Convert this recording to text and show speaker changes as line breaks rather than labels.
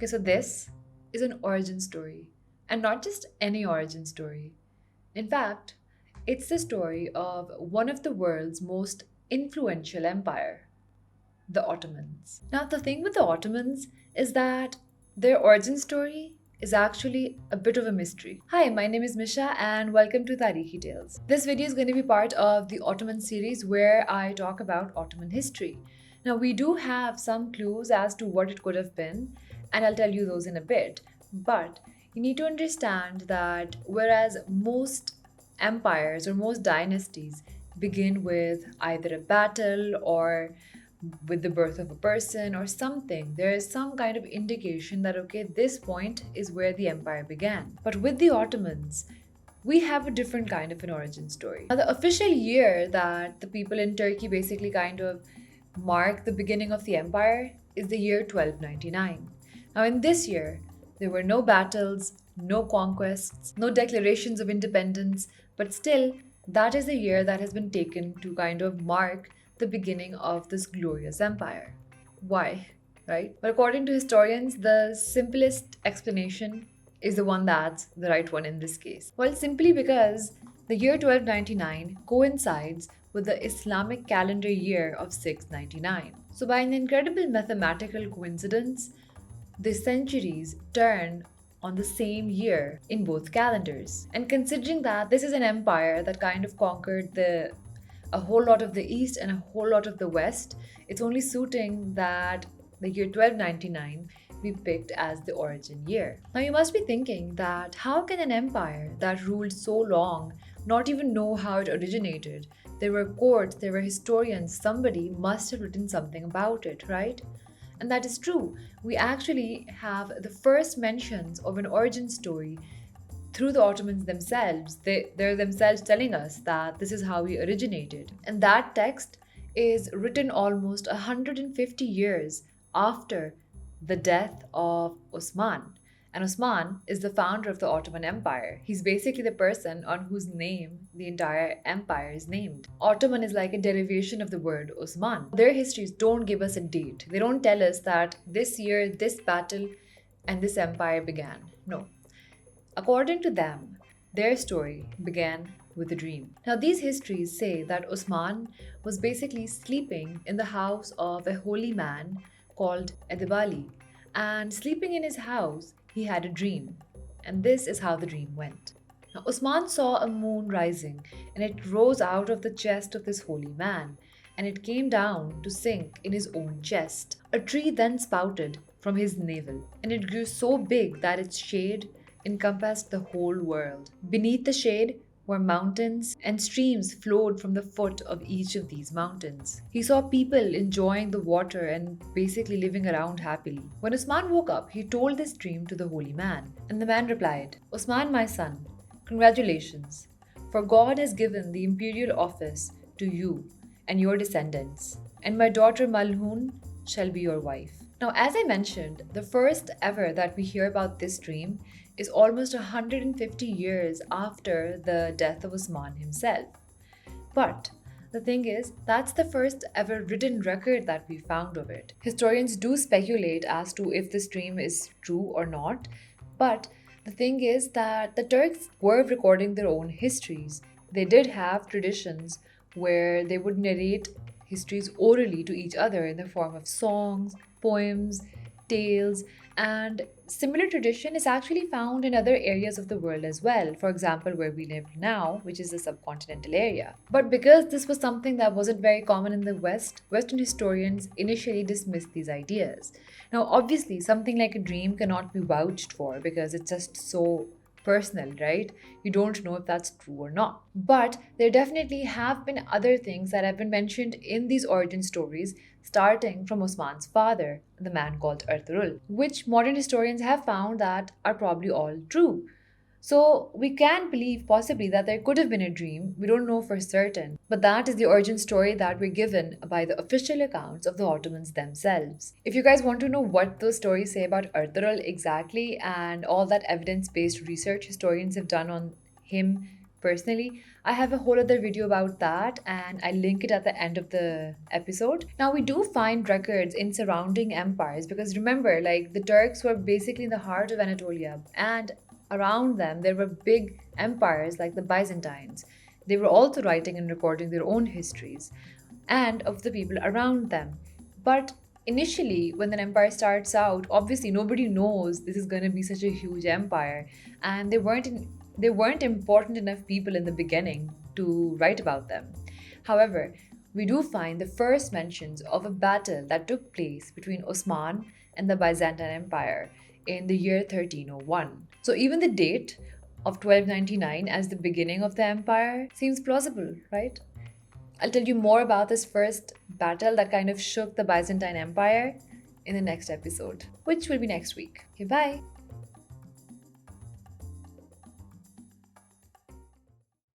Okay, so this is an origin story, and not just any origin story. In fact, it's the story of one of the world's most influential empire, the Ottomans. Now, the thing with the Ottomans is that their origin story is actually a bit of a mystery. Hi, my name is Misha and welcome to Tarihi Tales. This video is going to be part of the Ottoman series where I talk about Ottoman history. Now, we do have some clues as to what it could have been, and I'll tell you those in a bit. But you need to understand that whereas most empires or most dynasties begin with either a battle or with the birth of a person or something, there is some kind of indication that, okay, this point is where the empire began. But with the Ottomans, we have a different kind of an origin story. Now, the official year that the people in Turkey basically kind of mark the beginning of the empire is the year 1299. Now, in this year, there were no battles, no conquests, no declarations of independence, but still, that is the year that has been taken to kind of mark the beginning of this glorious empire. Why? Right? But according to historians, the simplest explanation is the one that's the right one in this case. Well, simply because the year 1299 coincides with the Islamic calendar year of 699. So, by an incredible mathematical coincidence, the centuries turn on the same year in both calendars. And considering that this is an empire that kind of conquered a whole lot of the east and a whole lot of the west, it's only suiting that the year 1299 be picked as the origin year. Now you must be thinking that how can an empire that ruled so long not even know how it originated? There were courts, there were historians, somebody must have written something about it, right? And that is true. We actually have the first mentions of an origin story through the Ottomans themselves. They're themselves telling us that this is how we originated. And that text is written almost 150 years after the death of Osman. And Osman is the founder of the Ottoman Empire. He's basically the person on whose name the entire empire is named. Ottoman is like a derivation of the word Osman. Their histories don't give us a date. They don't tell us that this year, this battle, and this empire began. No. According to them, their story began with a dream. Now, these histories say that Osman was basically sleeping in the house of a holy man called Edebali, and sleeping in his house, he had a dream. And this is how the dream went. Now, Osman saw a moon rising, and it rose out of the chest of this holy man, and it came down to sink in his own chest. A tree then sprouted from his navel, and it grew so big that its shade encompassed the whole world. Beneath the shade were mountains, and streams flowed from the foot of each of these mountains. He saw people enjoying the water and basically living around happily. When Usman woke up, he told this dream to the holy man, and the man replied, Usman, my son, congratulations, for God has given the imperial office to you and your descendants, and my daughter Malhoun shall be your wife. Now, as I mentioned, the first ever that we hear about this dream is almost 150 years after the death of Osman himself. But the thing is, that's the first ever written record that we found of it. Historians do speculate as to if this dream is true or not, but the thing is that the Turks were recording their own histories. They did have traditions where they would narrate histories orally to each other in the form of songs, poems, tales, and similar tradition is actually found in other areas of the world as well. For example, where we live now, which is the subcontinental area. But because this was something that wasn't very common in the West, Western historians initially dismissed these ideas. Now, obviously, something like a dream cannot be vouched for because it's just so personal, right? You don't know if that's true or not. But there definitely have been other things that have been mentioned in these origin stories, starting from Osman's father, the man called Ertugrul, which modern historians have found that are probably all true. So we can believe possibly that there could have been a dream. We don't know for certain. But that is the origin story that we're given by the official accounts of the Ottomans themselves. If you guys want to know what those stories say about Ertugrul exactly and all that evidence-based research historians have done on him personally. I have a whole other video about that and I link it at the end of the episode. Now, we do find records in surrounding empires because remember, like the Turks were basically in the heart of Anatolia, and around them there were big empires like the Byzantines. They were also writing and recording their own histories and of the people around them. But initially, when an empire starts out, obviously nobody knows this is going to be such a huge empire, and they weren't important enough people in the beginning to write about them. However, we do find the first mentions of a battle that took place between Osman and the Byzantine Empire in the year 1301. So even the date of 1299 as the beginning of the empire seems plausible, right? I'll tell you more about this first battle that kind of shook the Byzantine Empire in the next episode, which will be next week. Okay, bye.